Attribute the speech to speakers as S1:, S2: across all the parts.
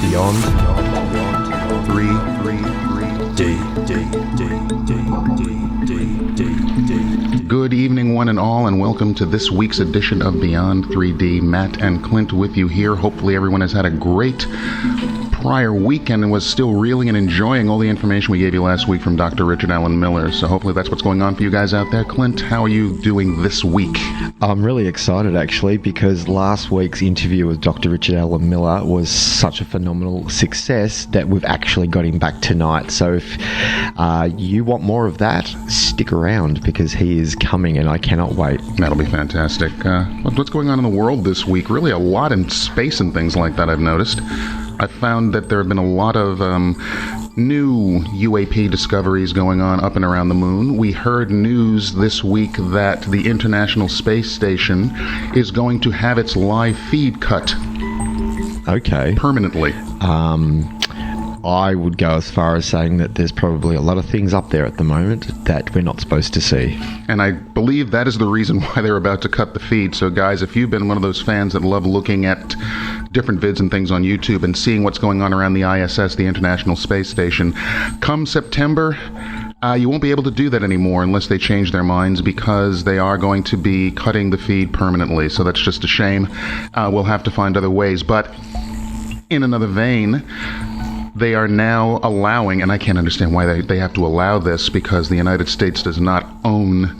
S1: Beyond 3D.
S2: Good evening, one and all, and welcome to this week's edition of Beyond 3D. Matt and Clint with you here. Hopefully everyone has had a great prior weekend and was still reeling and enjoying all the information we gave you last week from Dr. Richard Allen Miller. So hopefully that's what's going on for you guys out there. Clint, how are you doing this week?
S1: I'm really excited, actually, because last week's interview with Dr. Richard Allen Miller was such a phenomenal success that we've actually got him back tonight. So if you want more of that, stick around because he is coming and I cannot wait.
S2: That'll be fantastic. What's going on in the world this week? Really a lot in space and things like that, I've noticed. I found that there have been a lot of new UAP discoveries going on up and around the moon. We heard news this week that the International Space Station is going to have its live feed cut.
S1: Okay.
S2: Permanently.
S1: I would go as far as saying that there's probably a lot of things up there at the moment that we're not supposed to see.
S2: And I believe that is the reason why they're about to cut the feed. So guys, if you've been one of those fans that love looking at different vids and things on YouTube and seeing what's going on around the ISS, the International Space Station, come September, you won't be able to do that anymore unless they change their minds, because they are going to be cutting the feed permanently. So that's just a shame. We'll have to find other ways. But in another vein, they are now allowing, and I can't understand why they have to allow this, because the United States does not own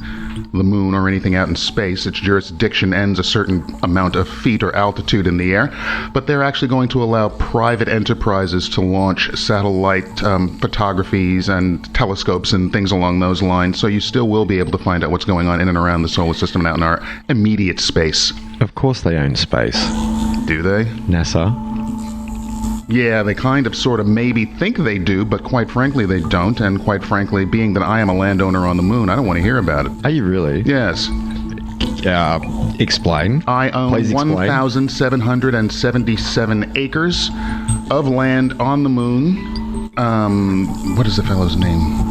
S2: the moon or anything out in space. Its jurisdiction ends a certain amount of feet or altitude in the air, but they're actually going to allow private enterprises to launch satellite photographies and telescopes and things along those lines, so you still will be able to find out what's going on in and around the solar system and out in our immediate space.
S1: Of course they own space.
S2: Do they?
S1: NASA.
S2: Yeah, they kind of sort of maybe think they do, but quite frankly they don't, and quite frankly, being that I am a landowner on the moon, I don't want to hear about it.
S1: Are you really?
S2: Yes.
S1: Explain.
S2: I own 1,777 acres of land on the moon. What is the fellow's name?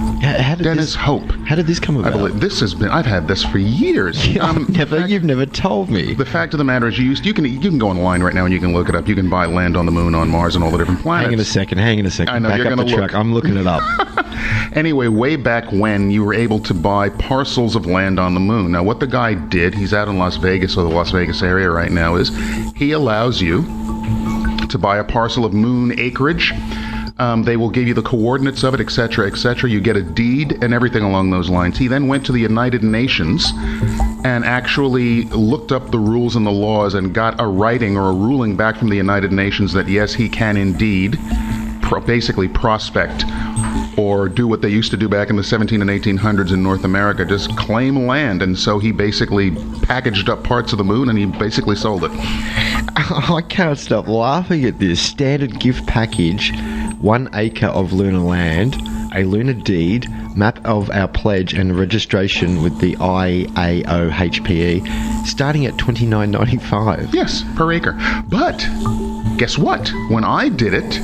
S2: Dennis Hope.
S1: How did this come about?
S2: I believe I've had this for years.
S1: You've never told me.
S2: The fact of the matter is, you can go online right now and you can look it up. You can buy land on the moon, on Mars, and all the different planets.
S1: Hang in a second.
S2: I know,
S1: Back
S2: you're
S1: up
S2: going
S1: the
S2: to
S1: truck. I'm looking it up.
S2: Anyway, way back when, you were able to buy parcels of land on the moon. Now, what the guy did, he's out in Las Vegas, or the Las Vegas area right now, is he allows you to buy a parcel of moon acreage. They will give you the coordinates of it, etc., etc. You get a deed and everything along those lines. He then went to the United Nations and actually looked up the rules and the laws and got a writing or a ruling back from the United Nations that yes, he can indeed basically prospect or do what they used to do back in the 17 and 1800s in North America, just claim land. And so he basically packaged up parts of the moon and he basically sold it.
S1: I can't stop laughing at this. Standard gift package, 1 acre of lunar land, a lunar deed, map of our pledge and registration with the IAOHPE, starting at $29.95.
S2: Yes, per acre. But guess what? When I did it,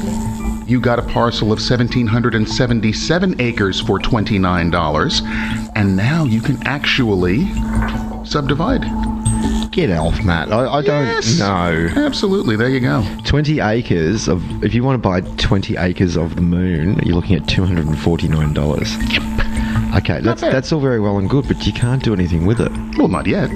S2: you got a parcel of 1,777 acres for $29, and now you can actually subdivide.
S1: Get off, Matt. I
S2: Yes,
S1: don't know.
S2: Absolutely. There you go.
S1: 20 acres of... If you want to buy 20 acres of the moon, you're looking at $249.
S2: Yep.
S1: Okay, that's all very well and good, but you can't do anything with it.
S2: Well, not yet.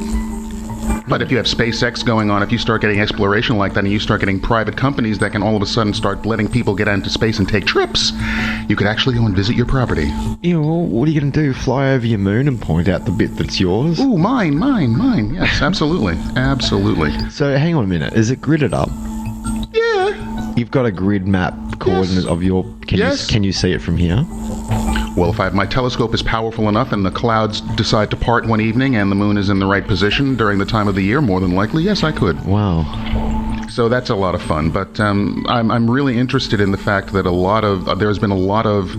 S2: But if you have SpaceX going on, if you start getting exploration like that and you start getting private companies that can all of a sudden start letting people get into space and take trips, you could actually go and visit your property.
S1: Yeah, well, what are you going to do? Fly over your moon and point out the bit that's yours?
S2: Ooh, mine. Yes, absolutely. Absolutely.
S1: So, hang on a minute. Is it gridded up?
S2: Yeah.
S1: You've got a grid map coordinate of your... Can you see it from here?
S2: Well, if my telescope is powerful enough and the clouds decide to part one evening and the moon is in the right position during the time of the year, more than likely, yes, I could.
S1: Wow.
S2: So that's a lot of fun. But I'm really interested in the fact that there's been a lot of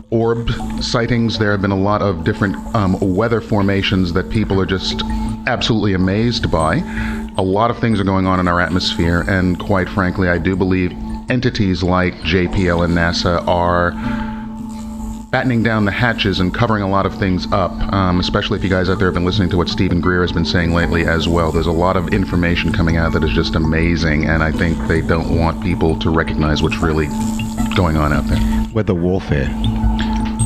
S2: orb sightings. There have been a lot of different weather formations that people are just absolutely amazed by. A lot of things are going on in our atmosphere, and quite frankly, I do believe entities like JPL and NASA are battening down the hatches and covering a lot of things up, especially if you guys out there have been listening to what Stephen Greer has been saying lately as well. There's a lot of information coming out that is just amazing, and I think they don't want people to recognize what's really going on out there.
S1: Weather warfare.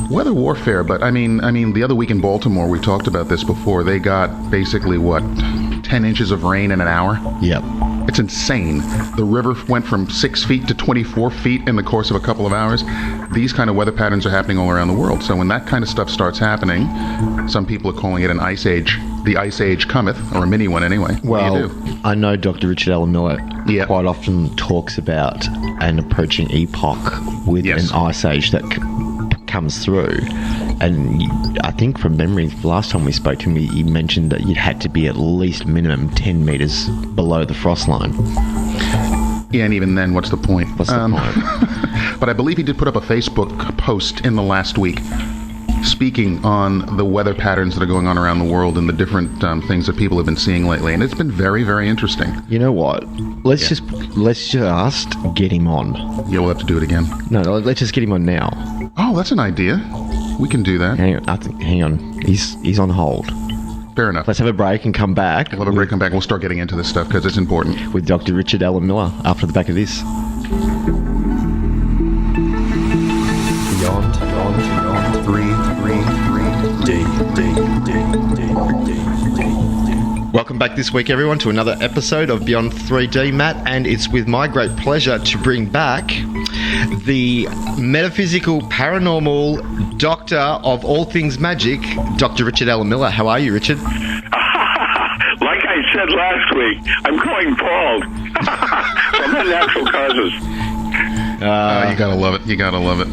S2: Weather warfare, but I mean, the other week in Baltimore, we talked about this before. They got basically, 10 inches of rain in an hour?
S1: Yep.
S2: It's insane. The river went from 6 feet to 24 feet in the course of a couple of hours. These kind of weather patterns are happening all around the world. So when that kind of stuff starts happening, some people are calling it an ice age. The ice age cometh, or a mini one anyway.
S1: Well,
S2: what do you do?
S1: I know Dr. Richard Alan Miller quite often talks about an approaching epoch with an ice age that comes through. And I think from memory, the last time we spoke to him, he mentioned that you had to be at least minimum 10 meters below the frost line.
S2: Yeah, and even then, what's the point?
S1: What's the point?
S2: But I believe he did put up a Facebook post in the last week speaking on the weather patterns that are going on around the world and the different things that people have been seeing lately. And it's been very, very interesting.
S1: You know what? Let's just get him on.
S2: Yeah, we'll have to do it again.
S1: No, let's just get him on now.
S2: Oh, that's an idea. We can do that.
S1: Hang on. He's on hold.
S2: Fair enough.
S1: Let's have a break and come back.
S2: We'll have a break, come back. We'll start getting into this stuff because it's important.
S1: With Dr. Richard Alan Miller after the back of this. Beyond 3D. Welcome back this week, everyone, to another episode of Beyond 3D, Matt, and it's with my great pleasure to bring back the metaphysical, paranormal doctor of all things magic, Dr. Richard Alan Miller. How are you, Richard?
S3: Like I said last week, I'm going bald from unnatural causes.
S2: You gotta love it. You gotta love it.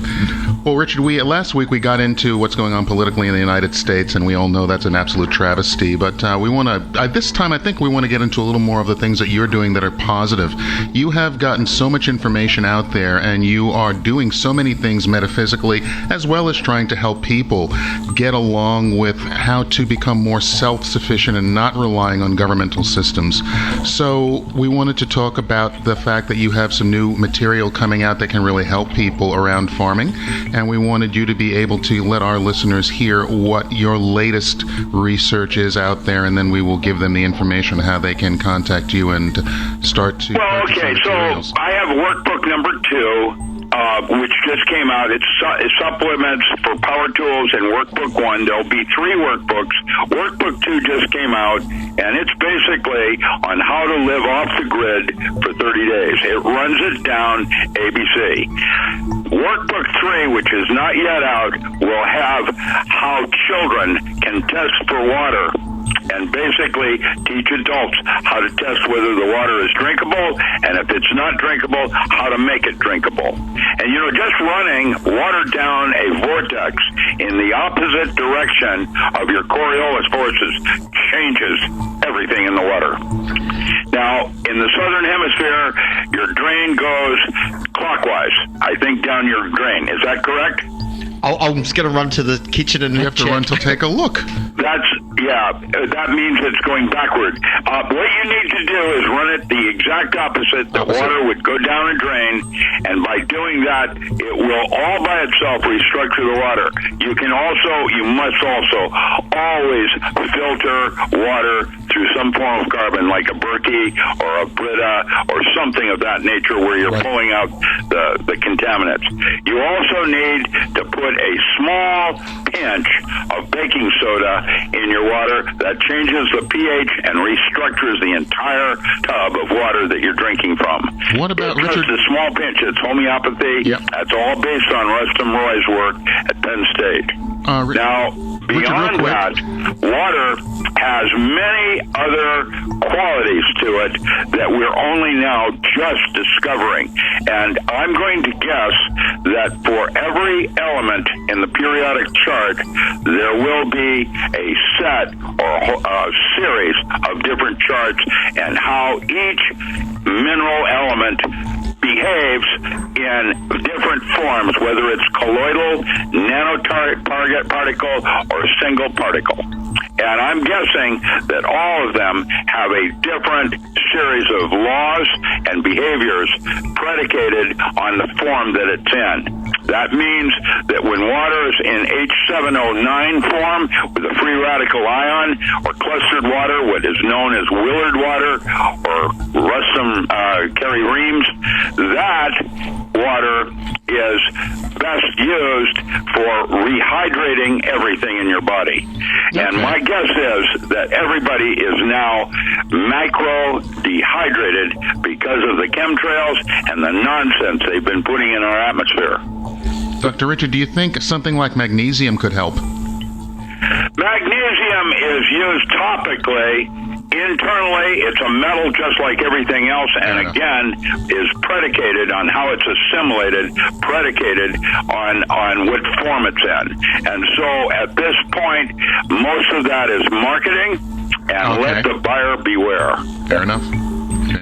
S2: Well, Richard, last week we got into what's going on politically in the United States, and we all know that's an absolute travesty. But we want to, this time, I think we want to get into a little more of the things that you're doing that are positive. You have gotten so much information out there, and you are doing so many things metaphysically, as well as trying to help people get along with how to become more self-sufficient and not relying on governmental systems. So we wanted to talk about the fact that you have some new material coming out that can really help people around farming. And we wanted you to be able to let our listeners hear what your latest research is out there, and then we will give them the information how they can contact you and start to...
S3: Well, okay, so I have workbook number 2, which just came out. It's supplements for power tools and workbook 1. There'll be 3 workbooks. Workbook 2 just came out, and it's basically on how to live off the grid for 30 days. It runs it down ABC. Workbook 3, which is not yet out, will have how children can test for water and basically teach adults how to test whether the water is drinkable, and if it's not drinkable, how to make it drinkable. And, just running water down a vortex in the opposite direction of your Coriolis forces changes everything in the water. Now, in the southern hemisphere, your drain goes clockwise, I think, down your drain. Is that correct?
S1: I'm just going to run to the kitchen and
S2: you have to run to take a look.
S3: That means it's going backward. What you need to do is run it the exact opposite. The water would go down a drain, and by doing that, it will all by itself restructure the water. You must also always filter water through some form of carbon, like a Berkey or a Brita or something of that nature, where you're pulling out the contaminants. You also need to put a small pinch of baking soda in your water. That changes the pH and restructures the entire tub of water that you're drinking from.
S2: What about Richard?
S3: The small pinch, it's homeopathy.
S2: Yep.
S3: That's all based on Rustum Roy's work at Penn State. Now, beyond that, water has many other qualities to it that we're only now just discovering. And I'm going to guess that for every element in the periodic chart, there will be a set or a series of different charts, and how each mineral element behaves in different forms, whether it's colloidal, nanoparticle, or single particle. And I'm guessing that all of them have a different series of laws and behaviors predicated on the form that it's in. That means that when water is in H709 form with a free radical ion, or clustered water, what is known as Willard water, or Rustum Kerry Reams, that water is best used for rehydrating everything in your body. Okay. And my guess is that everybody is now macro-dehydrated because of the chemtrails and the nonsense they've been putting in our atmosphere.
S2: Dr. Richard, do you think something like magnesium could help?
S3: Magnesium is used topically. Internally, it's a metal just like everything else, and again, is predicated on how it's assimilated, predicated on what form it's in. And so at this point, most of that is marketing, and let the buyer beware.
S2: Fair enough.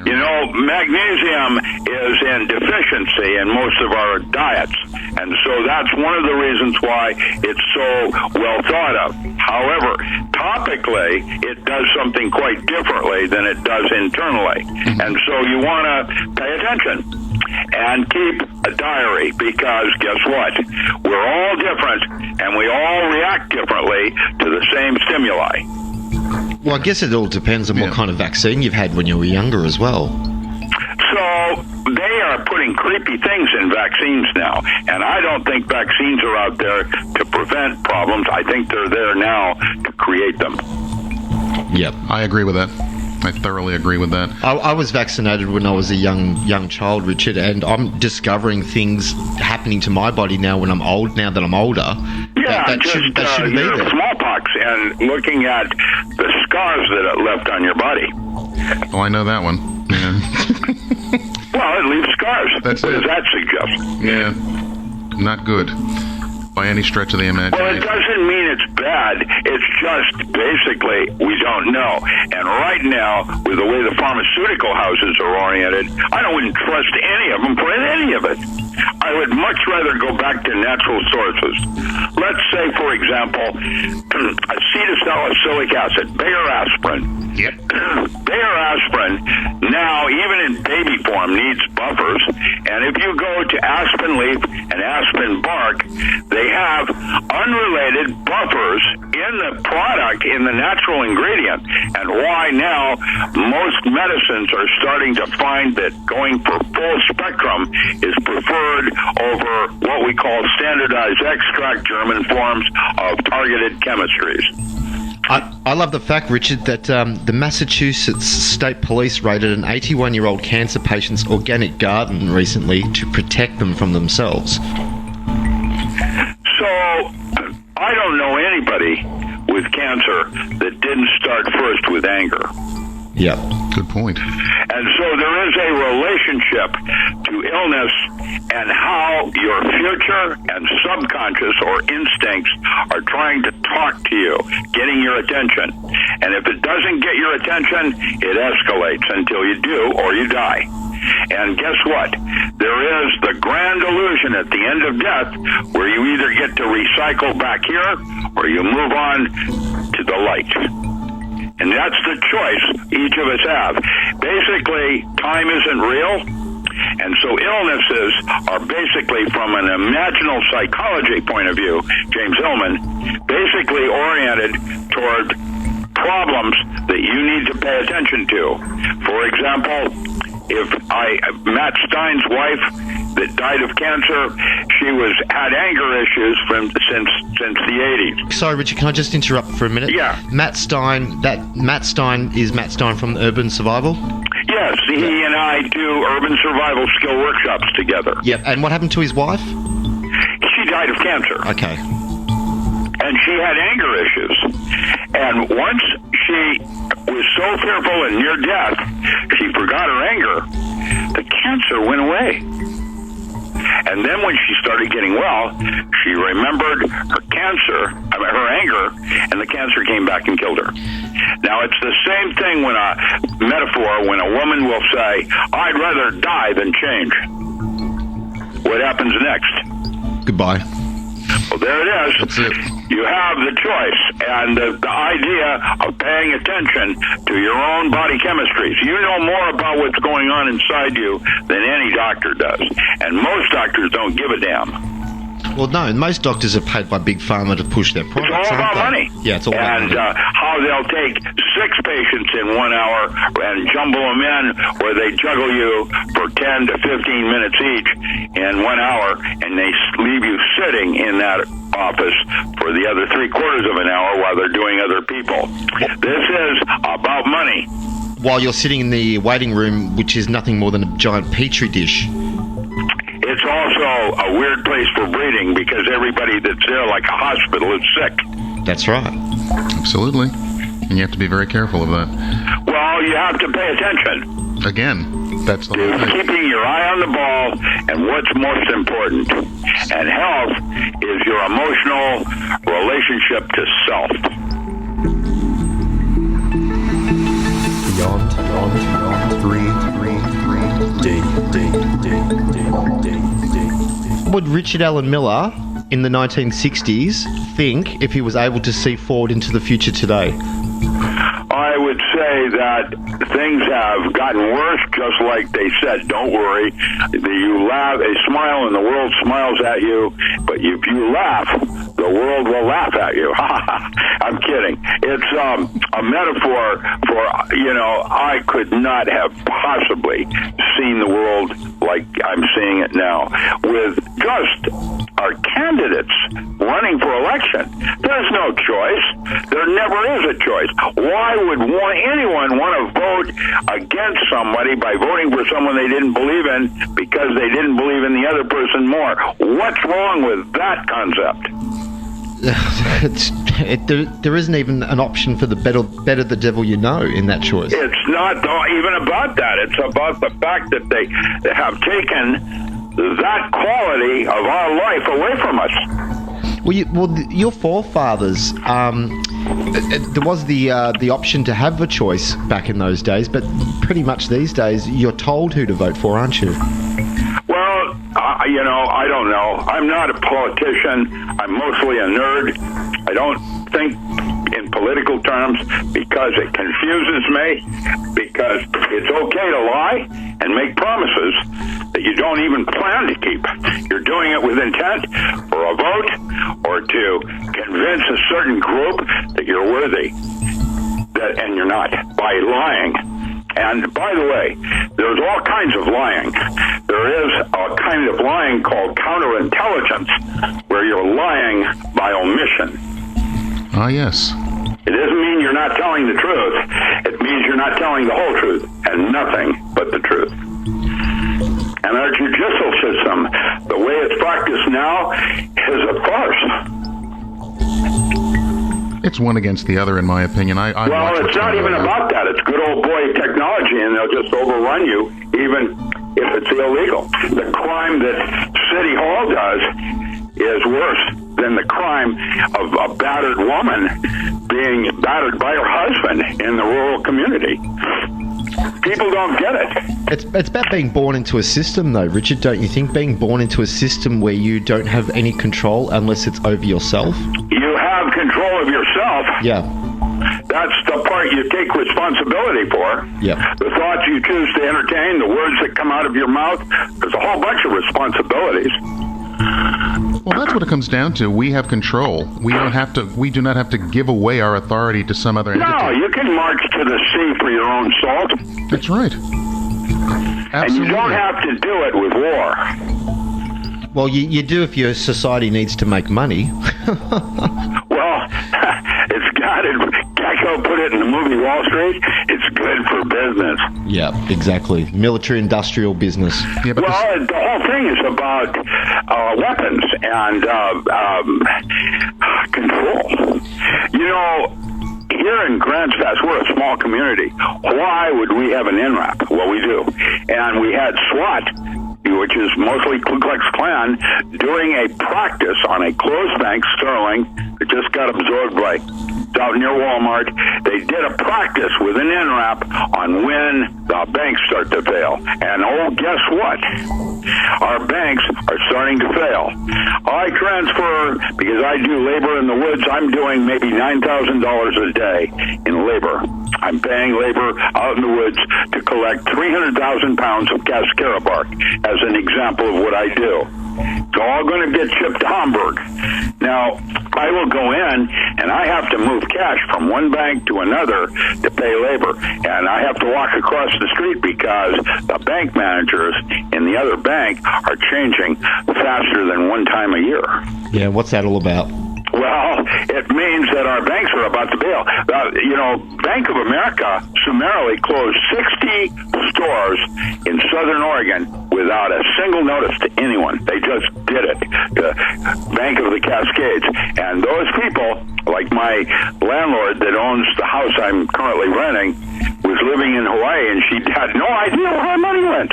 S3: You know, magnesium is in deficiency in most of our diets, and so that's one of the reasons why it's so well thought of. However, topically, it does something quite differently than it does internally, and so you want to pay attention and keep a diary, because guess what? We're all different, and we all react differently to the same stimuli.
S1: Well, I guess it all depends on what kind of vaccine you've had when you were younger as well.
S3: So they are putting creepy things in vaccines now, and I don't think vaccines are out there to prevent problems. I think they're there now to create them.
S1: Yep.
S2: I agree with that. I thoroughly agree with that.
S1: I was vaccinated when I was a young child, Richard, and I'm discovering things happening to my body now when I'm old. Now that I'm older,
S3: yeah,
S1: that shouldn't be there.
S3: Smallpox, and looking at the scars that it left on your body.
S2: Oh, I know that one. Yeah.
S3: Well, it leaves scars. What does that suggest?
S2: Yeah, not good by any stretch of the imagination.
S3: Well, it doesn't mean it's bad. It's just basically we don't know. And right now, with the way the pharmaceutical houses are oriented, I wouldn't trust any of them for any of it. I would much rather go back to natural sources. Let's say, for example, acetylsalicylic acid, Bayer aspirin.
S2: Yep.
S3: Bayer aspirin now, even in baby form, needs buffers. And if you go to aspen leaf and aspen bark, they have unrelated buffers in the product, in the natural ingredient. And why now most medicines are starting to find that going for full spectrum is preferred over what we call standardized extract German forms of targeted chemistries.
S1: I love the fact, Richard, that the Massachusetts State Police raided an 81-year-old cancer patient's organic garden recently to protect them from themselves.
S3: So, I don't know anybody with cancer that didn't start first with anger.
S1: Yep.
S2: Good point.
S3: And so there is a relationship to illness and how your future and subconscious or instincts are trying to talk to you, getting your attention. And if it doesn't get your attention, it escalates until you do or you die. And guess what? There is the grand illusion at the end of death where you either get to recycle back here or you move on to the light. And that's the choice each of us have. Basically, time isn't real. And so illnesses are basically, from an imaginal psychology point of view, James Hillman, basically oriented toward problems that you need to pay attention to. For example, Matt Stein's wife that died of cancer, she had anger issues since the 80s.
S1: Sorry, Richard, can I just interrupt for a minute?
S3: Yeah.
S1: Matt Stein is Matt Stein from Urban Survival?
S3: Yes, he and I do urban survival skill workshops together.
S1: Yep, and what happened to his wife?
S3: She died of cancer.
S1: Okay.
S3: And she had anger issues. And once she was so fearful and near death, she forgot her anger. The cancer went away. And then when she started getting well, she remembered her cancer, her anger, and the cancer came back and killed her. Now, it's the same thing when a metaphor, when a woman will say, I'd rather die than change. What happens next?
S1: Goodbye.
S3: Well, there it is.
S2: That's it.
S3: You have the choice, and the idea of paying attention to your own body chemistries. You know more about what's going on inside you than any doctor does, and most doctors don't give a damn.
S1: Well, no, most doctors are paid by Big Pharma to push their products.
S3: It's all about money.
S1: Yeah, it's all about money.
S3: And how they'll take 6 patients in 1 hour and jumble them in where they juggle you for 10 to 15 minutes each in 1 hour, and they leave you sitting in that office for the other 3/4 of an hour while they're doing other people. This is about money.
S1: While you're sitting in the waiting room, which is nothing more than a giant petri dish.
S3: It's also a weird place for breeding because everybody that's there, like a hospital, is sick.
S1: That's right.
S2: Absolutely. And you have to be very careful of that.
S3: Well, you have to pay attention.
S2: Again, that's the whole
S3: It's
S2: thing.
S3: keeping your eye on the ball and what's most important. And health is your emotional relationship to self.
S4: Beyond 3 D.
S1: Would Richard Allen Miller in the 1960s think if he was able to see forward into the future today?
S3: I would say that things have gotten worse, just like they said, don't worry. You laugh, a smile and the world smiles at you, but if you laugh, the world will laugh at you. I'm kidding. It's a metaphor for, I could not have possibly seen the world like I'm seeing it now, with just our candidates running for election. There's no choice. There never is a choice. Why would anyone want to vote against somebody by voting for someone they didn't believe in because they didn't believe in the other person more? What's wrong with that concept?
S1: There isn't even an option for the better the devil you know in that choice.
S3: It's not even about that. It's about the fact that they have taken that quality of our life away from us.
S1: Well, your forefathers, there was the option to have a choice back in those days, but pretty much these days you're told who to vote for, aren't you?
S3: Well, I don't know. I'm not a politician. I'm mostly a nerd. I don't think in political terms because it confuses me, because it's okay to lie and make promises that you don't even plan to keep. You're doing it with intent for a vote or to convince a certain group that you're worthy, and you're not, by lying. And by the way, there's all kinds of lying. There is a kind of lying called counterintelligence, where you're lying by omission.
S2: Ah, yes.
S3: It doesn't mean you're not telling the truth. It means you're not telling the whole truth and nothing but the truth. And our judicial system, the way it's practiced now, is a farce.
S2: It's one against the other, in my opinion. I
S3: Well,
S2: watch
S3: it's
S2: what's
S3: not
S2: going
S3: even
S2: on.
S3: about that. It's good old boy technology, and they'll just overrun you, even if it's illegal. The crime that City Hall does is worse than the crime of a battered woman being battered by her husband in the rural community. People don't get it.
S1: It's about being born into a system, though, Richard, don't you think? Being born into a system where you don't have any control unless it's over yourself?
S3: You have control of yourself.
S1: Yeah.
S3: That's the part you take responsibility for.
S1: Yeah.
S3: The thoughts you choose to entertain, the words that come out of your mouth, there's a whole bunch of responsibilities.
S2: Well, that's what it comes down to. We have control. We do not have to give away our authority to some other entity.
S3: No, you can march to the sea for your own salt.
S2: That's right.
S3: And
S2: Absolutely.
S3: you don't have to do it with war.
S1: Well, you do if your society needs to make money.
S3: Well, it's got it. Gecko put it in the movie Wall Street. It's good for business.
S1: Yeah, exactly. Military-industrial business.
S2: Yeah, but
S3: Well, the whole thing is about weapons and control. Here in Grants Pass, we're a small community. Why would we have an NRAP? Well, we do. And we had SWAT which is mostly Ku Klux Klan, doing a practice on a closed bank, Sterling, that just got absorbed by out near Walmart. They did a practice with an NRAP on when the banks start to fail. And guess what? Our banks are starting to fail. I transfer, because I do labor in the woods, I'm doing maybe $9,000 a day in labor. I'm paying labor out in the woods to collect 300,000 pounds of cascara bark, as an example of what I do. It's all going to get shipped to Hamburg. Now, I will go in, and I have to move cash from one bank to another to pay labor. And I have to walk across the street because the bank managers in the other bank are changing faster than one time a year.
S1: Yeah, what's that all about?
S3: Well, it means that our banks are about to bail. Bank of America summarily closed 60 stores in Southern Oregon without a single notice to anyone. They just did it. The Bank of the Cascades. And those people, like my landlord that owns the house I'm currently renting, was living in Hawaii, and she had no idea where her money went.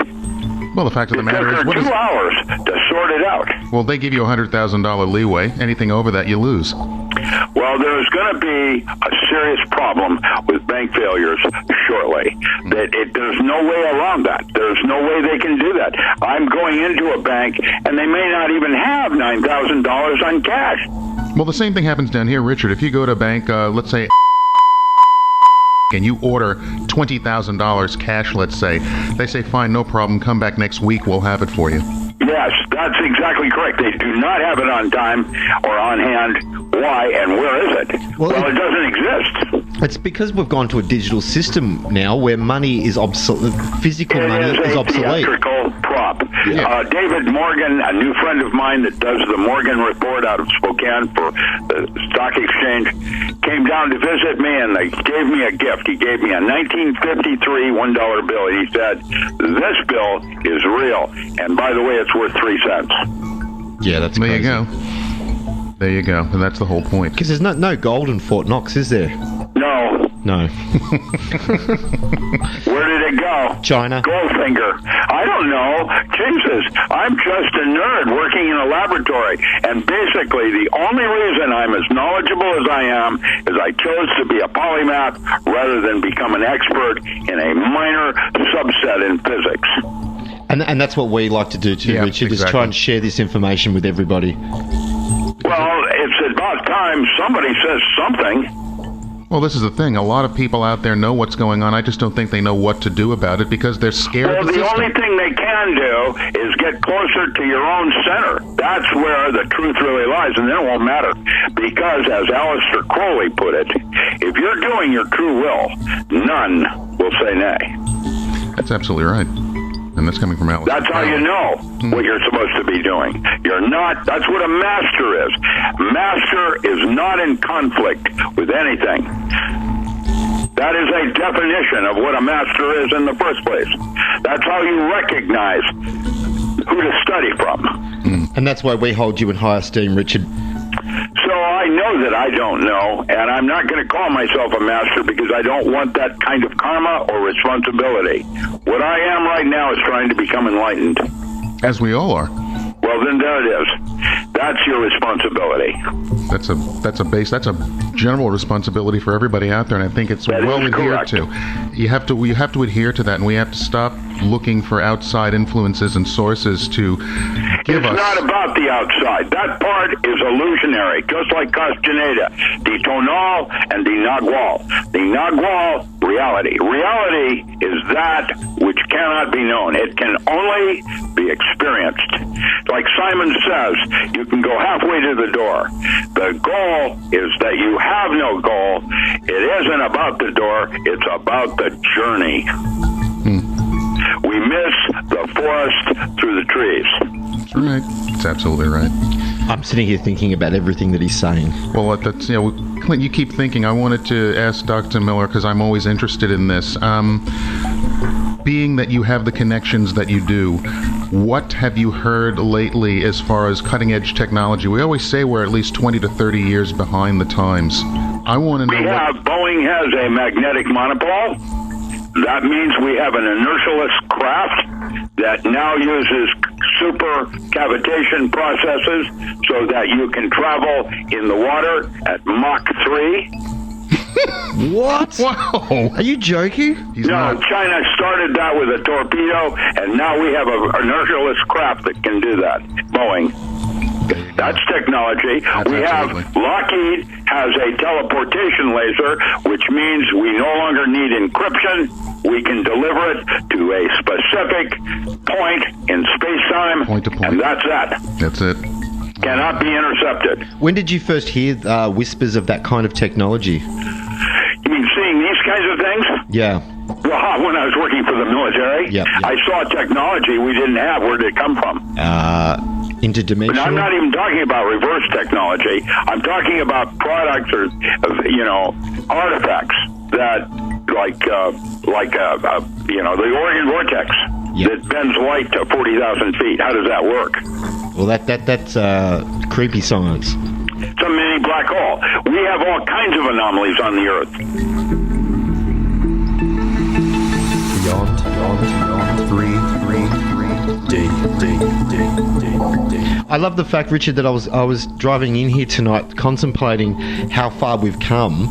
S2: Well, the fact of the matter is,
S3: what is 2 hours to sort it out?
S2: Well, they give you $100,000 leeway. Anything over that, you lose.
S3: Well, there's going to be a serious problem with bank failures shortly. There's no way around that. There's no way they can do that. I'm going into a bank, and they may not even have $9,000 on cash.
S2: Well, the same thing happens down here, Richard. If you go to a bank, let's say, and you order $20,000 cash, let's say, they say, fine, no problem, come back next week, we'll have it for you.
S3: Yes, that's exactly correct. They do not have it on time or on hand. Why and where is it? Well, it doesn't exist.
S1: It's because we've gone to a digital system now where money is obsolete. Physical money is obsolete.
S3: Theatrical prop.
S1: Yeah.
S3: David Morgan, a new friend of mine that does the Morgan Report out of Spokane for the stock exchange, came down to visit me, and they gave me a gift. He gave me a 1953 $1 bill. He said, "This bill is real, and by the way, it's worth 3 cents."
S1: Yeah, that's
S2: there
S1: crazy.
S2: you go. There you go, and that's the whole point.
S1: Because there's no gold in Fort Knox, is there?
S3: No. Where did it go?
S1: China.
S3: Goldfinger. I don't know. Jesus, I'm just a nerd working in a laboratory. And basically, the only reason I'm as knowledgeable as I am is I chose to be a polymath rather than become an expert in a minor subset in physics.
S1: And that's what we like to do too, Richard, is try and share this information with everybody.
S3: Well, it's about time somebody says something.
S2: Well, this is the thing. A lot of people out there know what's going on. I just don't think they know what to do about it because they're scared of the system.
S3: Well, the only thing they can do is get closer to your own center. That's where the truth really lies, and then it won't matter. Because, as Aleister Crowley put it, if you're doing your true will, none will say nay.
S2: That's absolutely right. And that's coming from Aleister.
S3: That's how you know what you're supposed to be doing. You're not. That's what a master is. Master is not in conflict with anything. That is a definition of what a master is in the first place. That's how you recognize who to study from.
S1: And that's why we hold you in high esteem, Richard.
S3: So I know that I don't know, and I'm not going to call myself a master because I don't want that kind of karma or responsibility. What I am right now is trying to become enlightened.
S2: As we all are.
S3: Well, then there it is. That's your responsibility.
S2: That's a general responsibility for everybody out there, and I think it's well adhered to. You have to adhere to that, and we have to stop looking for outside influences and sources to give us.
S3: It's not about the outside. That part is illusionary, just like Castaneda, the tonal and the nagual. The nagual, reality. Reality is that which cannot be known. It can only be experienced. Like Simon says, you can go halfway to the door. The goal is that you have no goal. It isn't about the door. It's about the journey. We miss the forest through the trees.
S2: That's right. That's absolutely right.
S1: I'm sitting here thinking about everything that he's saying.
S2: Well, that's, Clint, you keep thinking. I wanted to ask Dr. Miller, because I'm always interested in this. Being that you have the connections that you do, what have you heard lately as far as cutting-edge technology? We always say we're at least 20 to 30 years behind the times. I want to know.
S3: Boeing has a magnetic monopole. That means we have an inertialess craft that now uses super cavitation processes so that you can travel in the water at Mach 3.
S1: What?
S2: Wow.
S1: Are you joking?
S3: No, China started that with a torpedo, and now we have an inertialess craft that can do that. Boeing. That's technology. We have Lockheed has a teleportation laser, which means we no longer need encryption. We can deliver it to a specific point in space-time,
S2: Point to point.
S3: and that's that.
S2: That's it.
S3: Cannot be intercepted.
S1: When did you first hear whispers of that kind of technology?
S3: You mean seeing these kinds of things?
S1: Yeah.
S3: Well, when I was working for the military,
S1: Yep.
S3: I saw technology we didn't have. Where did it come from?
S1: Interdimensional?
S3: But I'm not even talking about reverse technology. I'm talking about products or, artifacts that, the Oregon vortex
S1: Yep.
S3: that bends light to 40,000 feet. How does that work?
S1: Well, that's creepy science.
S3: It's a mini black hole. We have all kinds of anomalies on the Earth.
S4: Beyond 3 D.
S1: I love the fact, Richard, that I was driving in here tonight contemplating how far we've come,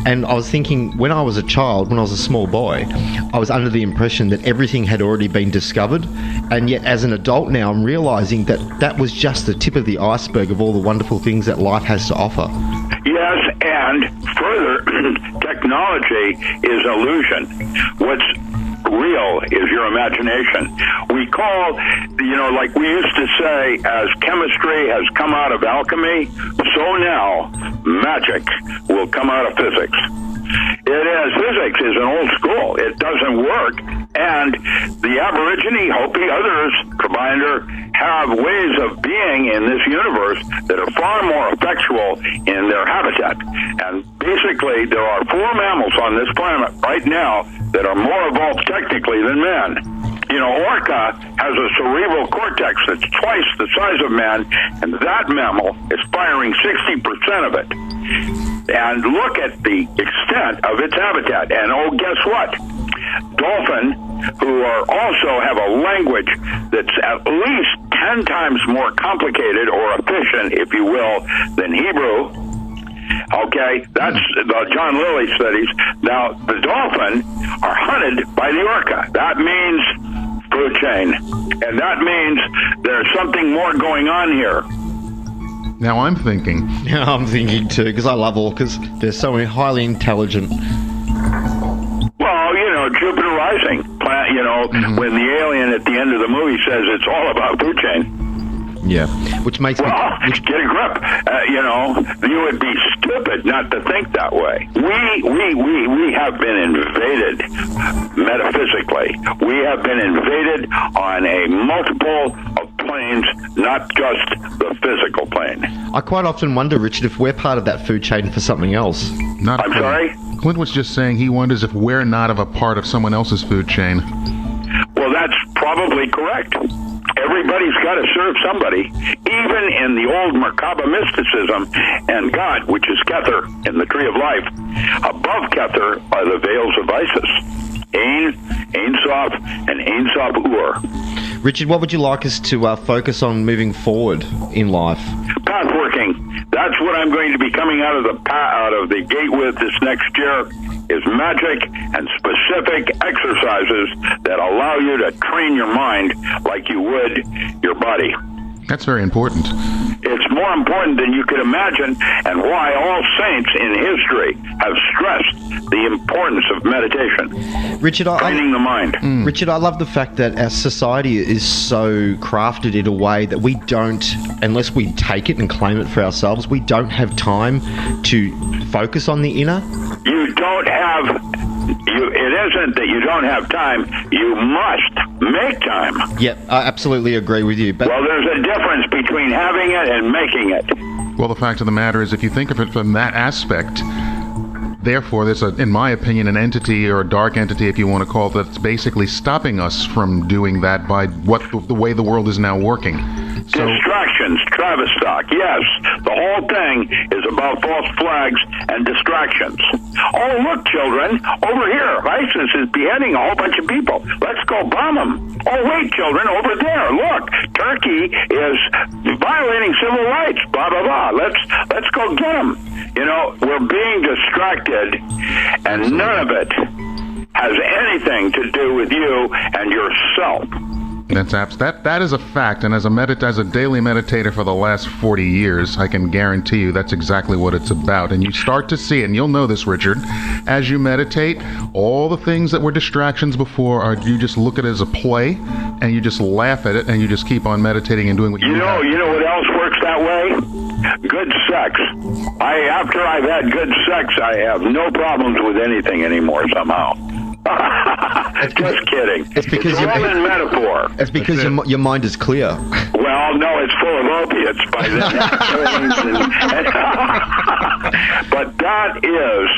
S1: and I was thinking when I was a child, when I was a small boy, I was under the impression that everything had already been discovered, and yet as an adult now I'm realising that that was just the tip of the iceberg of all the wonderful things that life has to offer.
S3: Yes, and further, technology is illusion. What's real is your imagination. We call, like we used to say, as chemistry has come out of alchemy, so now magic will come out of physics. Physics is an old school. It doesn't work. And the Aborigine, Hopi, others, Commander, have ways of being in this universe that are far more effectual in their habitat. And basically, there are 4 mammals on this planet right now that are more evolved technically than man. Orca has a cerebral cortex that's twice the size of man, and that mammal is firing 60% of it. And look at the extent of its habitat. And guess what? Dolphin, who also have a language that's at least 10 times more complicated or efficient, if you will, than Hebrew. Okay, that's the John Lilly studies. Now, the dolphin are hunted by the orca. That means food chain. And that means there's something more going on here.
S2: Now I'm thinking.
S1: Yeah, I'm thinking too, because I love orcas. They're so highly intelligent.
S3: Well, Jupiter Rising, when the alien at the end of the movie says it's all about food chain.
S1: Yeah, which makes me...
S3: Get a grip. You would be stupid not to think that way. We have been invaded metaphysically. We have been invaded on a multiple of planes, not just the physical plane.
S1: I quite often wonder, Richard, if we're part of that food chain for something else.
S3: I'm sorry?
S2: Clint was just saying he wonders if we're not a part of someone else's food chain.
S3: Well, that's probably correct. Everybody's got to serve somebody, even in the old Merkaba mysticism, and God, which is Kether in the Tree of Life. Above Kether are the veils of Isis, Ein Sof, and Ein Sof Ur.
S1: Richard, what would you like us to focus on moving forward in life?
S3: Path working. That's what I'm going to be coming out of the gate with this next year, is magic and specific exercises that allow you to train your mind like you would your body.
S2: That's very important.
S3: It's more important than you could imagine, and why all saints in history have stressed the importance of meditation.
S1: Richard,
S3: training the mind.
S1: Richard, I love the fact that our society is so crafted in a way that we don't, unless we take it and claim it for ourselves, we don't have time to focus on the inner.
S3: You don't have... it isn't that you don't have time. You must make time.
S1: Yep, I absolutely agree with you. But
S3: well, there's a difference between having it and making it.
S2: Well, the fact of the matter is, if you think of it from that aspect, therefore, there's, in my opinion, an entity or a dark entity, if you want to call it, that's basically stopping us from doing that by the way the world is now working.
S3: Distractions, Travis Stock, yes. The whole thing is about false flags and distractions. Oh, look, children, over here, ISIS is beheading a whole bunch of people. Let's go bomb them. Oh, wait, children, over there, look, Turkey is violating civil rights, blah, blah, blah. Let's go get them. You know, we're being distracted, and none of it has anything to do with you and yourself.
S2: That is a fact, and as a daily meditator for the last 40 years, I can guarantee you that's exactly what it's about. And you start to see it, and you'll know this, Richard, as you meditate, all the things that were distractions before you just look at it as a play, and you just laugh at it, and you just keep on meditating and doing what you know.
S3: You know what else works that way? Good sex. After I've had good sex, I have no problems with anything anymore somehow. Just kidding.
S1: It's because
S3: all in metaphor.
S1: It's because your mind is clear.
S3: Well, no, it's full of opiates by then. But that is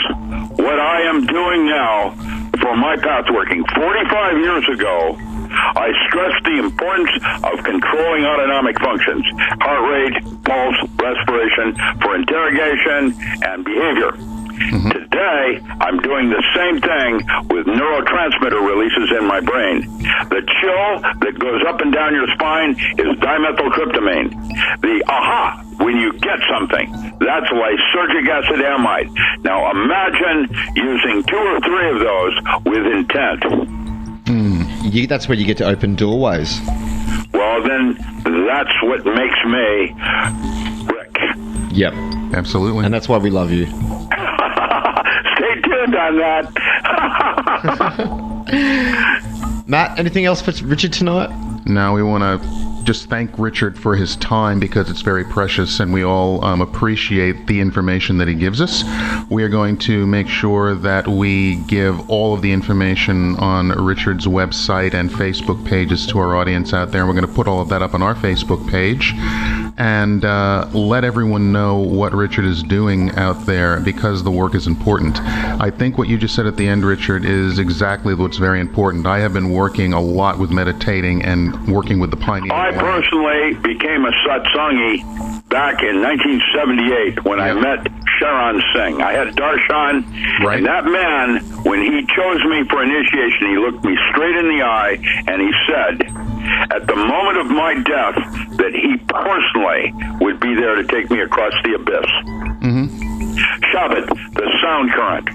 S3: what I am doing now for my path working. 45 years ago, I stressed the importance of controlling autonomic functions, heart rate, pulse, respiration, for interrogation and behavior. Mm-hmm. Today, I'm doing the same thing with neurotransmitter releases in my brain. The chill that goes up and down your spine is dimethyltryptamine. The aha, when you get something, that's lysergic acid amide. Now imagine using 2 or 3 of those with intent.
S1: That's where you get to open doorways.
S3: Well, then that's what makes me Rick.
S1: Yep.
S2: Absolutely.
S1: And that's why we love you.
S3: Stay tuned on that.
S1: Matt, anything else for Richard tonight?
S2: No, we want to just thank Richard for his time because it's very precious and we all appreciate the information that he gives us. We are going to make sure that we give all of the information on Richard's website and Facebook pages to our audience out there. We're going to put all of that up on our Facebook page and let everyone know what Richard is doing out there because the work is important. I think what you just said at the end, Richard, is exactly what's very important. I have been working a lot with meditating and working with the Pioneer.
S3: I personally became a satsangi back in 1978 when I met Sharon Singh. I had darshan, and that man, when he chose me for initiation, he looked me straight in the eye and he said, at the moment of my death, that he personally would be there to take me across the abyss. Shabbat, the sound current,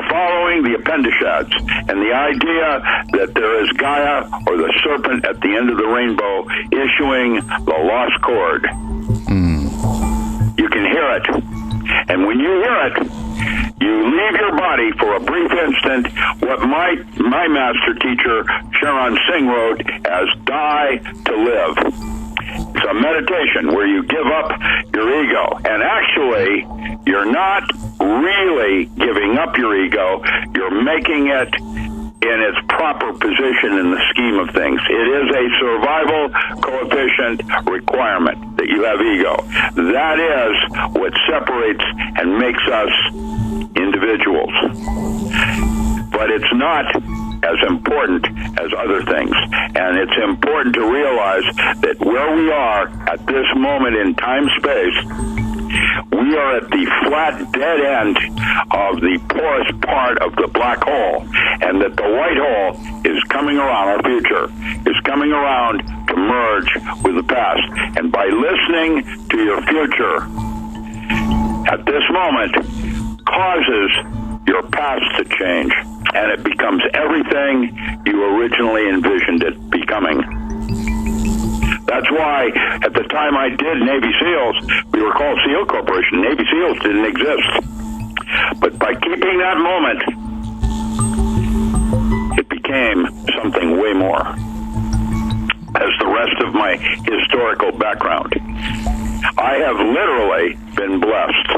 S3: following the Upanishads, and the idea that there is Gaia, or the serpent at the end of the rainbow, issuing the lost chord. You can hear it. And when you hear it, you leave your body for a brief instant, what my master teacher, Sharon Singh, wrote as die to live. It's a meditation where you give up your ego. And actually, you're not really giving up your ego. You're making it in its proper position in the scheme of things. It is a survival coefficient requirement that you have ego. That is what separates and makes us individuals. But it's not as important as other things. And it's important to realize that where we are at this moment in time-space, we are at the flat dead end of the porous part of the black hole, and that the white hole is coming around, our future is coming around to merge with the past. And by listening to your future at this moment causes your past to change, and it becomes everything you originally envisioned it becoming. That's why at the time I did Navy SEALs, we were called SEAL Corporation. Navy SEALs didn't exist. But by keeping that moment, it became something way more. As the rest of my historical background, I have literally been blessed.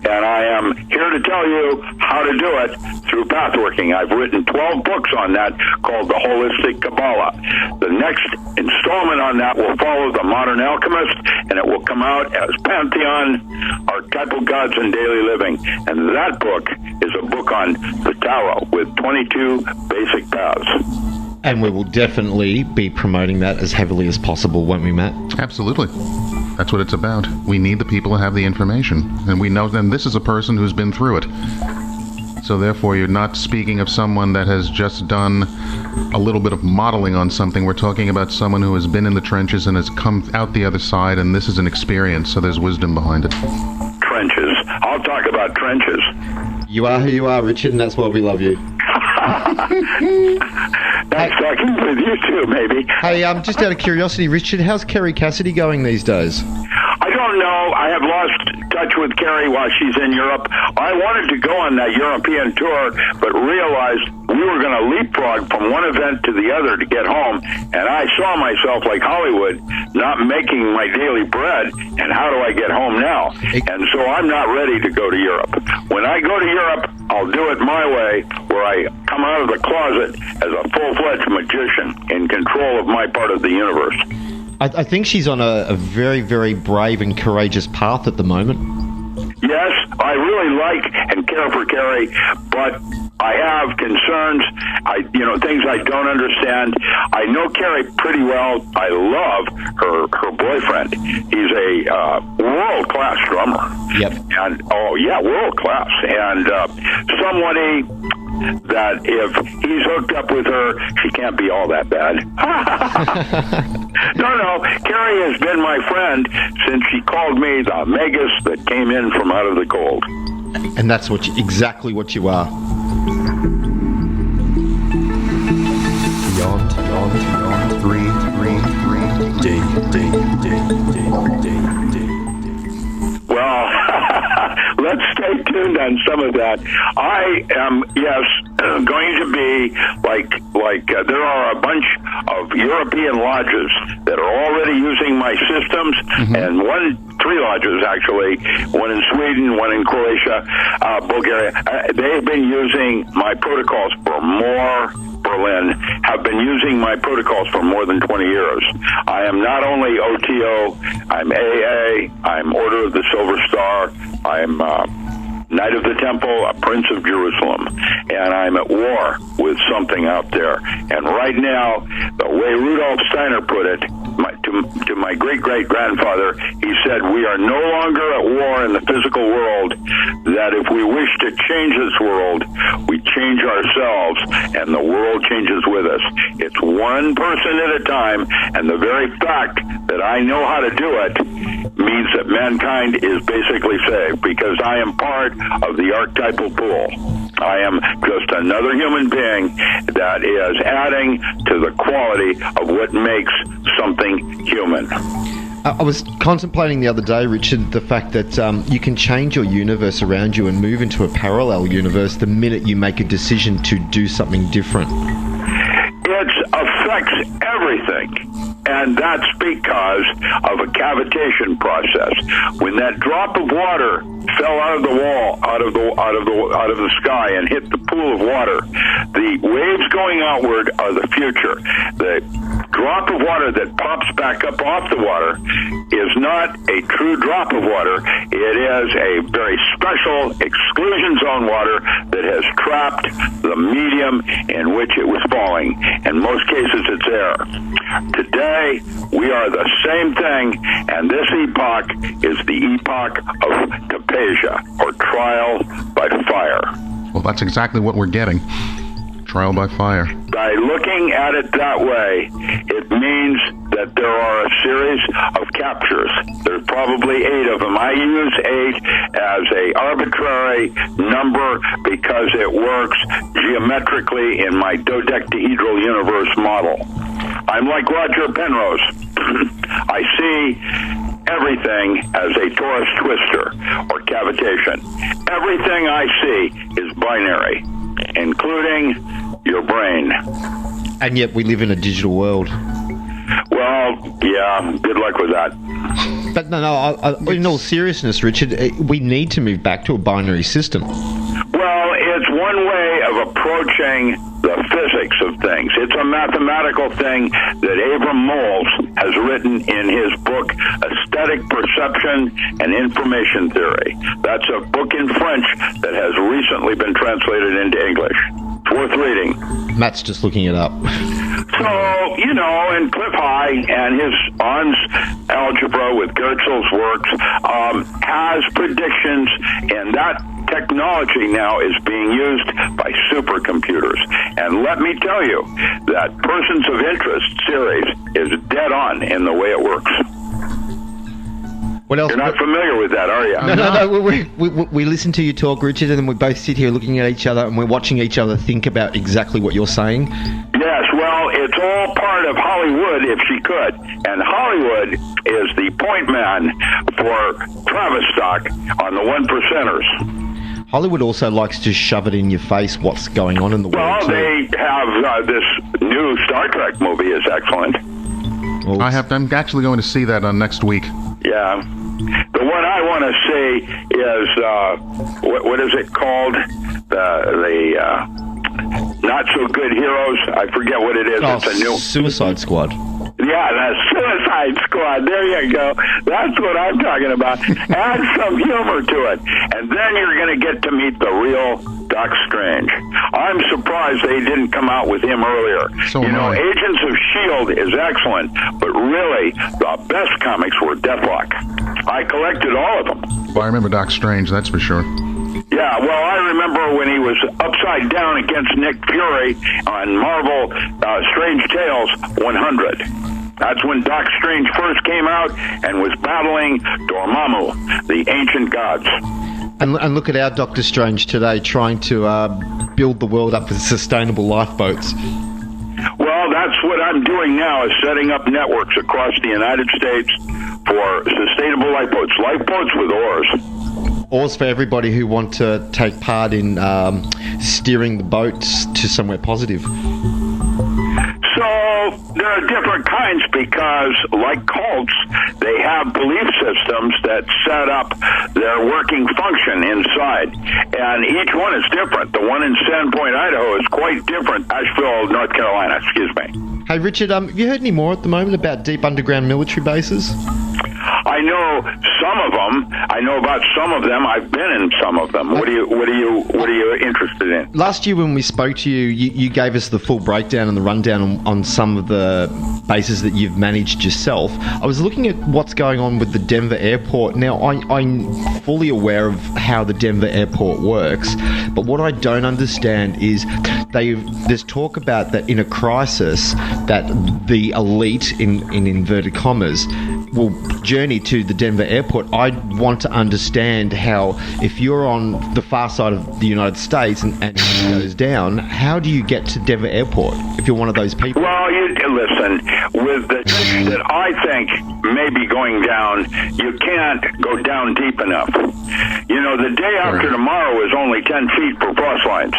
S3: And I am here to tell you how to do it through pathworking. I've written 12 books on that called The Holistic Kabbalah. The next installment on that will follow The Modern Alchemist, and it will come out as Pantheon, Archetypal Gods in Daily Living. And that book is a book on the Tarot with 22 basic paths.
S1: And we will definitely be promoting that as heavily as possible, won't we, Matt?
S2: Absolutely. That's what it's about. We need the people to have the information. And we know then this is a person who's been through it. So therefore, you're not speaking of someone that has just done a little bit of modeling on something. We're talking about someone who has been in the trenches and has come out the other side, and this is an experience, so there's wisdom behind it.
S3: Trenches. I'll talk about trenches.
S1: You are who you are, Richard, and that's why we love you.
S3: That's talking with you too, maybe.
S1: Hey, just out of curiosity, Richard, how's Kerry Cassidy going these days?
S3: I don't know. I have lost touch with Carrie while she's in Europe. I wanted to go on that European tour, but realized we were going to leapfrog from one event to the other to get home, and I saw myself like Hollywood, not making my daily bread, and how do I get home now? And so I'm not ready to go to Europe. When I go to Europe, I'll do it my way, where I come out of the closet as a full-fledged magician in control of my part of the universe.
S1: I think she's on a very, very brave and courageous path at the moment.
S3: Yes, I really like and care for Carrie, but I have concerns, things I don't understand. I know Carrie pretty well. I love her boyfriend. He's a world-class drummer.
S1: Yep.
S3: And, world-class. And somebody that if he's hooked up with her, she can't be all that bad. No, Carrie has been my friend since she called me the Magus that came in from out of the cold.
S1: And that's exactly what you are.
S4: Beyond, three, D.
S3: Well, let's stay tuned on some of that. I am, going to be like there are a bunch of European lodges that are already using my systems, and three lodges actually, one in Sweden, one in Croatia, Bulgaria. They've been using my protocols for Berlin have been using my protocols for more than 20 years. I am not only OTO, I'm AA, I'm Order of the Silver Star, I'm Knight of the Temple, a Prince of Jerusalem, and I'm at war with something out there. And right now, the way Rudolf Steiner put it, to my great-great-grandfather, he said, we are no longer at war in the physical world, that if we wish to change this world, we change ourselves, and the world changes with us. It's one person at a time, and the very fact that I know how to do it means that mankind is basically saved, because I am part of the archetypal pool. I am just another human being that is adding to the quality of what makes something human.
S1: I was contemplating the other day, Richard, the fact that you can change your universe around you and move into a parallel universe the minute you make a decision to do something different.
S3: It affects everything. And that's because of a cavitation process. When that drop of water fell out of the wall, out of the sky, and hit the pool of water, the waves going outward are the future. The drop of water that pops back up off the water is not a true drop of water. It is a very special exclusion zone water that has trapped the medium in which it was falling. In most cases, it's air. Today, we are the same thing, and this epoch is the epoch of Taphasia, or trial by fire.
S2: Well, that's exactly what we're getting. Trial by fire.
S3: By looking at it that way, it means that there are a series of captures. There's probably 8 of them. I use 8 as a arbitrary number because it works geometrically in my dodecahedral universe model. I'm like Roger Penrose. I see everything as a torus twister or cavitation. Everything I see is binary, including your brain.
S1: And yet we live in a digital world.
S3: Well, yeah, good luck with that.
S1: But in all seriousness, Richard, we need to move back to a binary system.
S3: Well, it's one way of approaching the physics of things. It's a mathematical thing that Abram Moles has written in his book, Aesthetic Perception and Information Theory. That's a book in French that has recently been translated into English. It's worth reading.
S1: Matt's just looking it up.
S3: So, and Cliff High and his On's algebra with Goetzel's works has predictions, and that technology now is being used by supercomputers. And let me tell you that Persons of Interest series is dead on in the way it works.
S1: What else?
S3: You're not familiar with that, are you?
S1: No. We listen to you talk, Richard, and then we both sit here looking at each other and we're watching each other think about exactly what you're saying.
S3: Yes, well, it's all part of Hollywood, if she could. And Hollywood is the point man for Travis stock on the one percenters.
S1: Hollywood also likes to shove it in your face what's going on in the world.
S3: Well, they have this new Star Trek movie is excellent.
S1: Well,
S2: I'm actually going to see that next week.
S3: Yeah. The one I want to see is, what is it called? The Not So Good Heroes. I forget what it is. It's a new
S1: Suicide Squad.
S3: Yeah, the Suicide Squad. There you go. That's what I'm talking about. Add some humor to it. And then you're going to get to meet the real Doc Strange. I'm surprised they didn't come out with him earlier.
S2: So
S3: Agents of S.H.I.E.L.D. is excellent, but really, the best comics were Deathlock. I collected all of them.
S2: Well, I remember Doc Strange, that's for sure.
S3: Yeah, well, I remember when he was upside down against Nick Fury on Marvel Strange Tales 100. That's when Doc Strange first came out and was battling Dormammu, the ancient gods.
S1: And look at our Doctor Strange today trying to build the world up with sustainable lifeboats.
S3: Well, that's what I'm doing now, is setting up networks across the United States for sustainable lifeboats with oars.
S1: Oars for everybody who want to take part in steering the boats to somewhere positive.
S3: So there are different kinds because, like cults, they have belief systems that set up their working function inside. And each one is different. The one in Sandpoint, Idaho is quite different. Asheville, North Carolina, excuse me.
S1: Hey, Richard, have you heard any more at the moment about deep underground military bases?
S3: I know some of them. I know about some of them. I've been in some of them. What are you interested in?
S1: Last year when we spoke to you, you gave us the full breakdown and the rundown on some of the bases that you've managed yourself. I was looking at what's going on with the Denver airport. Now, I'm fully aware of how the Denver airport works, but what I don't understand is there's talk about that in a crisis that the elite, in inverted commas, will journey to the Denver airport. I want to understand how, if you're on the far side of the United States and it goes down, how do you get to Denver airport if you're one of those people?
S3: Well, listen, with the things that I think may be going down, you can't go down deep enough. The day after tomorrow is only 10 feet for frost lines.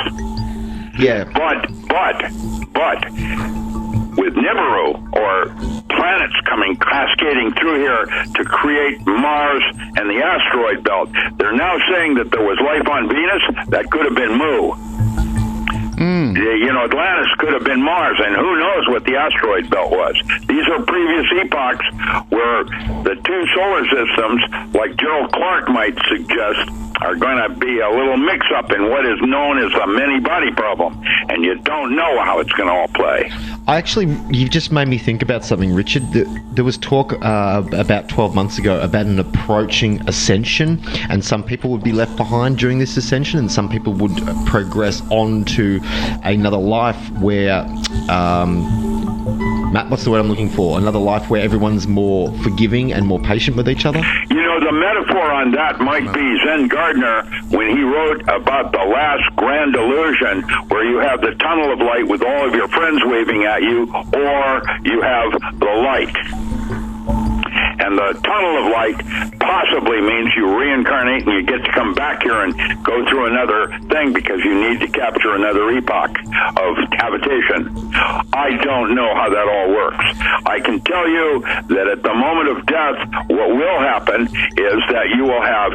S1: Yeah.
S3: But with Nibiru, or planets coming cascading through here to create Mars and the asteroid belt, they're now saying that there was life on Venus. That could have been Mu. Atlantis could have been Mars, and who knows what the asteroid belt was. These are previous epochs where the two solar systems, like Gerald Clark might suggest, are going to be a little mix-up in what is known as the many-body problem, and you don't know how it's going to all play.
S1: You've just made me think about something, Richard. There was talk about 12 months ago about an approaching ascension, and some people would be left behind during this ascension, and some people would progress on to another life where, Matt, what's the word I'm looking for? Another life where everyone's more forgiving and more patient with each other?
S3: The metaphor on that might be Zen Gardner when he wrote about the last grand illusion, where you have the tunnel of light with all of your friends waving at you, or you have the light. And the tunnel of light possibly means you reincarnate and you get to come back here and go through another thing because you need to capture another epoch of habitation. I don't know how that all works. I can tell you that at the moment of death, what will happen is that you will have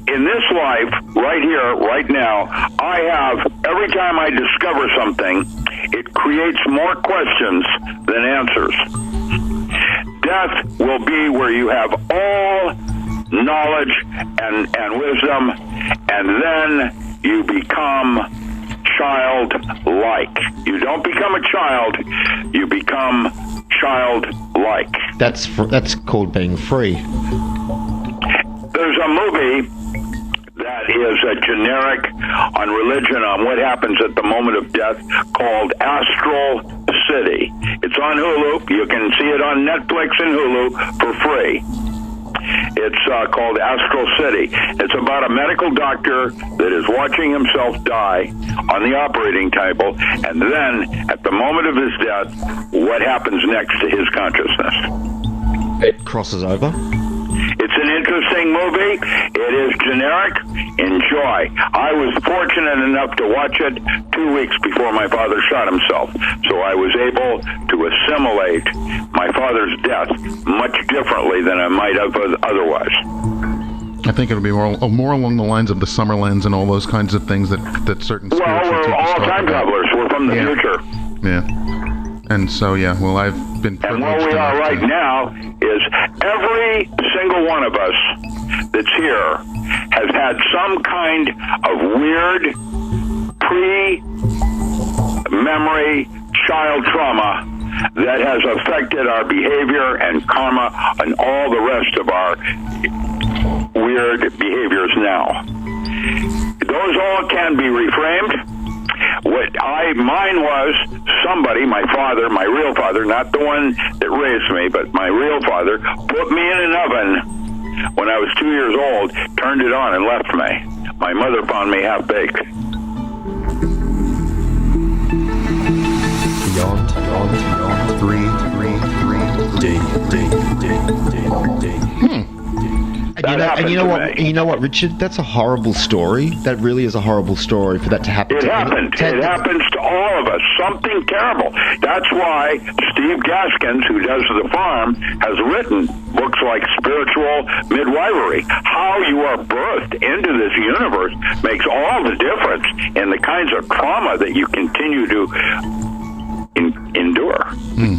S3: in this life, right here, right now, every time I discover something, it creates more questions than answers. Death will be where you have all knowledge and wisdom, and then you become childlike. You don't become a child, you become childlike.
S1: That's called being free.
S3: There's a movie that is a generic on religion, on what happens at the moment of death, called Astral City. It's on Hulu. You can see it on Netflix and Hulu for free. It's called Astral City. It's about a medical doctor that is watching himself die on the operating table, and then at the moment of his death, what happens next to his consciousness.
S1: It crosses over.
S3: It's an interesting movie. It is generic. Enjoy. I was fortunate enough to watch it 2 weeks before my father shot himself, so I was able to assimilate my father's death much differently than I might have otherwise.
S2: I think it'll be more along the lines of the Summerlands and all those kinds of things that certain spiritual
S3: Well, we're all time travelers. We're from the future.
S2: Yeah. And so, I've been privileged.
S3: And where we are right now is every single one of us that's here has had some kind of weird pre-memory child trauma that has affected our behavior and karma and all the rest of our weird behaviors now. Those all can be reframed. Mine was somebody, my father, my real father, not the one that raised me, but my real father, put me in an oven when I was 2 years old, turned it on and left me. My mother found me half-baked.
S4: Beyond 3 D.
S1: And you know what, Richard? That's a horrible story. That really is a horrible story for that to happen.
S3: It happens to all of us. Something terrible. That's why Steve Gaskins, who does The Farm, has written books like Spiritual Midwifery. How you are birthed into this universe makes all the difference in the kinds of trauma that you continue to endure.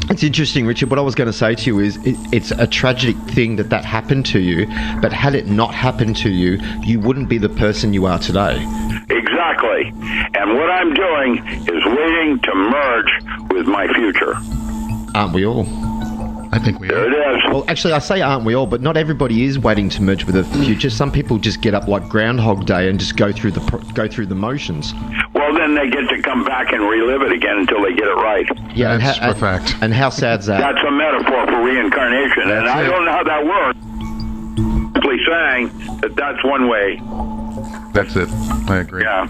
S1: It's interesting, Richard. What I was going to say to you is it's a tragic thing that happened to you, but had it not happened to you, you wouldn't be the person you are today.
S3: Exactly. And what I'm doing is waiting to merge with my future.
S1: Aren't we all?
S2: I think we are.
S3: There it is.
S1: Well, actually, I say aren't we all, but not everybody is waiting to merge with the future. Some people just get up like Groundhog Day and just go through the motions.
S3: Well, then they get to come back and relive it again until they get it right.
S1: Yeah,
S2: that's a fact.
S1: And how sad's that?
S3: That's a metaphor for reincarnation, and I don't know how that works. Simply saying that's one way.
S2: That's it. I agree.
S3: Yeah.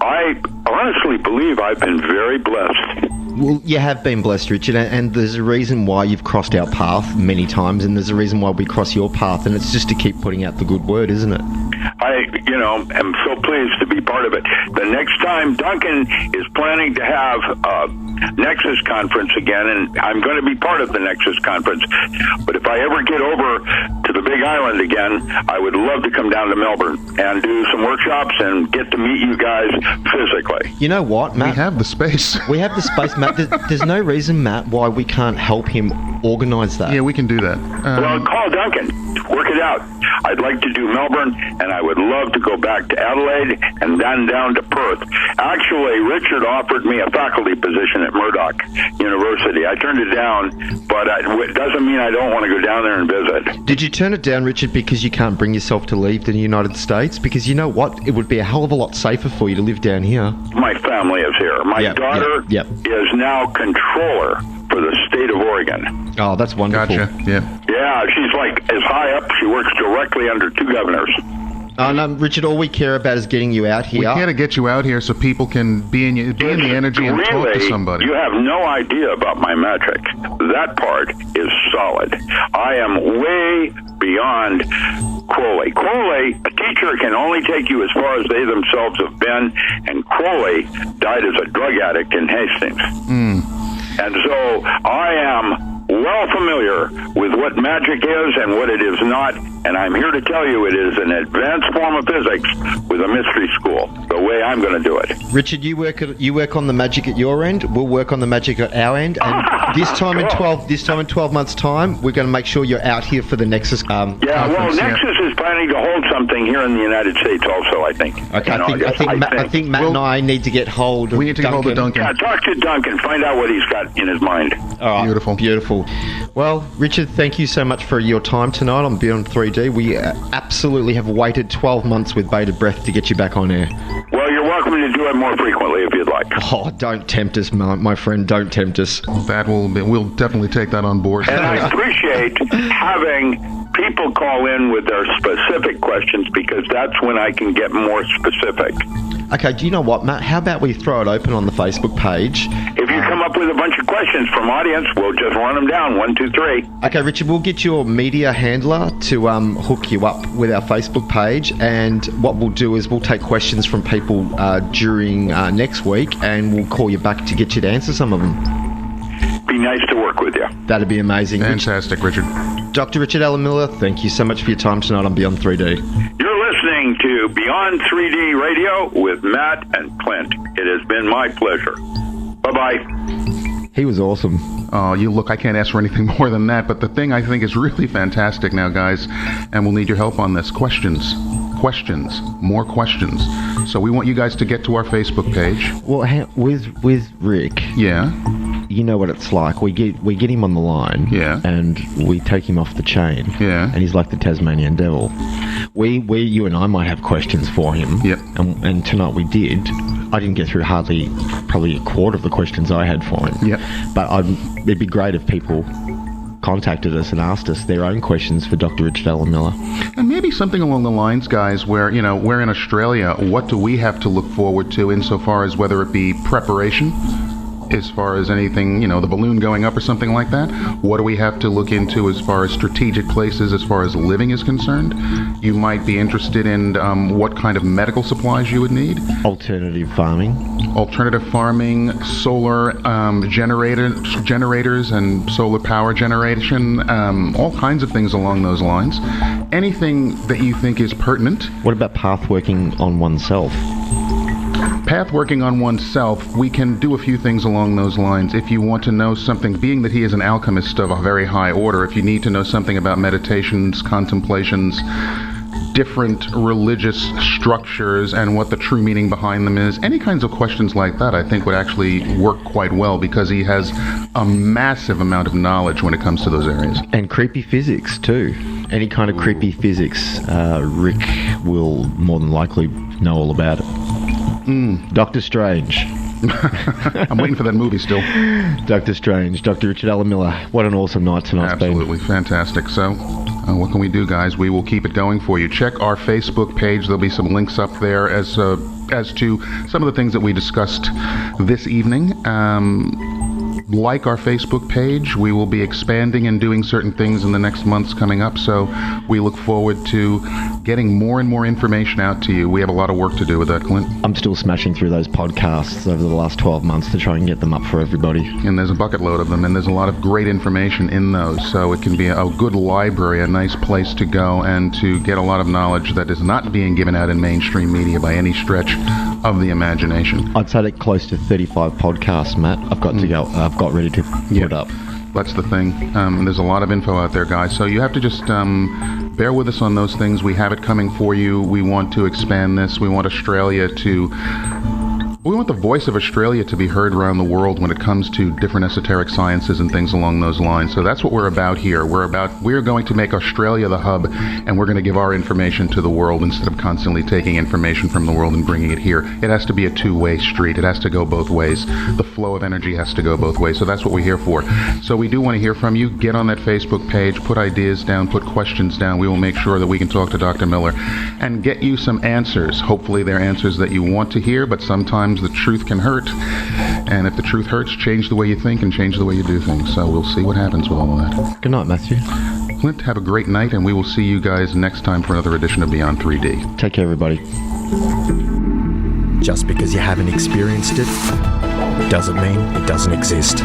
S3: I honestly believe I've been very blessed.
S1: Well, you have been blessed, Richard, and there's a reason why you've crossed our path many times, and there's a reason why we cross your path, and it's just to keep putting out the good word, isn't it?
S3: I am so pleased to be part of it. The next time Duncan is planning to have a Nexus conference again, and I'm going to be part of the Nexus conference, but if I ever get over to the Big Island again, I would love to come down to Melbourne and do some workshops and get to meet you guys physically.
S1: You know what, Matt?
S2: We have the space.
S1: We have the space, Matt. There's no reason, Matt, why we can't help him organise that.
S2: Yeah, we can do that.
S3: Well, call Duncan. Work it out. I'd like to do Melbourne, and I would love to go back to Adelaide and then down to Perth. Actually, Richard offered me a faculty position at Murdoch University. I turned it down, but it doesn't mean I don't want to go down there and visit.
S1: Did you turn it down, Richard, because you can't bring yourself to leave the United States? Because you know what? It would be a hell of a lot safer for you to live down here.
S3: My family is here. My daughter is now controller for the state of Oregon.
S1: Oh, that's wonderful.
S2: Gotcha. Yeah.
S3: Yeah, she's like as high up. She works directly under 2 governors.
S1: Oh, no, Richard, all we care about is getting you out here.
S2: We got to get you out here so people can be in the energy and talk to somebody.
S3: You have no idea about my magic. That part is solid. I am way beyond Crowley. Crowley, a teacher can only take you as far as they themselves have been, and Crowley died as a drug addict in Hastings. And so I am well familiar with what magic is and what it is not, and I'm here to tell you it is an advanced form of physics with a mystery school, the way I'm going to do it.
S1: Richard, you work on the magic at your end, we'll work on the magic at our end, and This time in 12 months' time, we're going to make sure you're out here for the Nexus.
S3: Yeah, well,
S1: conference.
S3: Nexus is planning to hold something here in the United States also, I think.
S1: Okay, I think Matt and I need to get hold of
S2: We need to get hold of Duncan.
S3: Yeah, talk to Duncan. Find out what he's got in his mind.
S1: All right, beautiful. Well, Richard, thank you so much for your time tonight on Beyond 3D. We absolutely have waited 12 months with bated breath to get you back on air.
S3: Well, you're welcome to do it more frequently if you'd like.
S1: Oh, don't tempt us, my friend. Don't tempt us.
S2: We'll definitely take that on board.
S3: And I appreciate having people call in with their specific questions, because that's when I can get more specific.
S1: Okay, do you know what, Matt? How about we throw it open on the Facebook page?
S3: If you come up with a bunch of questions from audience, we'll just run them down, 1, 2, 3.
S1: Okay, Richard, we'll get your media handler to hook you up with our Facebook page, and what we'll do is we'll take questions from people during next week, and we'll call you back to get you to answer some of them.
S3: Be nice to work with you.
S1: That'd be amazing.
S2: Fantastic, Richard.
S1: Dr. Richard Allen Miller, thank you so much for your time tonight on Beyond 3D.
S3: You're listening to Beyond 3D Radio with Matt and Clint. It has been my pleasure. Bye-bye.
S1: He was awesome.
S2: Oh, I can't ask for anything more than that, but the thing I think is really fantastic now, guys, and we'll need your help on this, questions, more questions. So we want you guys to get to our Facebook page.
S1: Well, with Rick...
S2: Yeah?
S1: You know what it's like. We get him on the line,
S2: yeah,
S1: and we take him off the chain,
S2: yeah,
S1: and he's like the Tasmanian devil. You and I might have questions for him,
S2: yep,
S1: and tonight we did. I didn't get through probably a quarter of the questions I had for him.
S2: Yep.
S1: But it'd be great if people contacted us and asked us their own questions for Dr. Richard Allen Miller.
S2: And maybe something along the lines, guys, where, we're in Australia. What do we have to look forward to insofar as whether it be preparation, as far as anything, the balloon going up or something like that? What do we have to look into as far as strategic places, as far as living is concerned? You might be interested in what kind of medical supplies you would need.
S1: Alternative farming,
S2: solar generators and solar power generation, all kinds of things along those lines. Anything that you think is pertinent.
S1: What about path working on oneself?
S2: Path working on oneself, we can do a few things along those lines. If you want to know something, being that he is an alchemist of a very high order, if you need to know something about meditations, contemplations, different religious structures, and what the true meaning behind them is, any kinds of questions like that I think would actually work quite well, because he has a massive amount of knowledge when it comes to those areas.
S1: And creepy physics too. Any kind of creepy physics, Rick will more than likely know all about it. Doctor Strange.
S2: I'm waiting for that movie still.
S1: Doctor Strange, Dr. Richard Allen Miller. What an awesome night tonight's been.
S2: Absolutely fantastic. So, what can we do, guys? We will keep it going for you. Check our Facebook page. There'll be some links up there as to some of the things that we discussed this evening. Like our Facebook page. We will be expanding and doing certain things in the next months coming up, so we look forward to getting more and more information out to you. We have a lot of work to do with that, Clint.
S1: I'm still smashing through those podcasts over the last 12 months to try and get them up for everybody.
S2: And there's a bucket load of them, and there's a lot of great information in those, so it can be a good library, a nice place to go and to get a lot of knowledge that is not being given out in mainstream media by any stretch of the imagination.
S1: I'd say that close to 35 podcasts, Matt. I've got ready to put up.
S2: That's the thing. There's a lot of info out there, guys. So you have to just bear with us on those things. We have it coming for you. We want to expand this. We want We want the voice of Australia to be heard around the world when it comes to different esoteric sciences and things along those lines. So that's what we're about here. We're going to make Australia the hub, and we're going to give our information to the world instead of constantly taking information from the world and bringing it here. It has to be a two-way street. It has to go both ways. The flow of energy has to go both ways. So that's what we're here for. So we do want to hear from you. Get on that Facebook page, put ideas down, put questions down. We will make sure that we can talk to Dr. Miller and get you some answers. Hopefully they're answers that you want to hear, but sometimes the truth can hurt, and if the truth hurts, change the way you think and change the way you do things. So we'll see what happens with all of that.
S1: Good night, Matthew.
S2: Clint, have a great night, and we will see you guys next time for another edition of Beyond 3D.
S1: Take care, everybody.
S4: Just because you haven't experienced it doesn't mean it doesn't exist.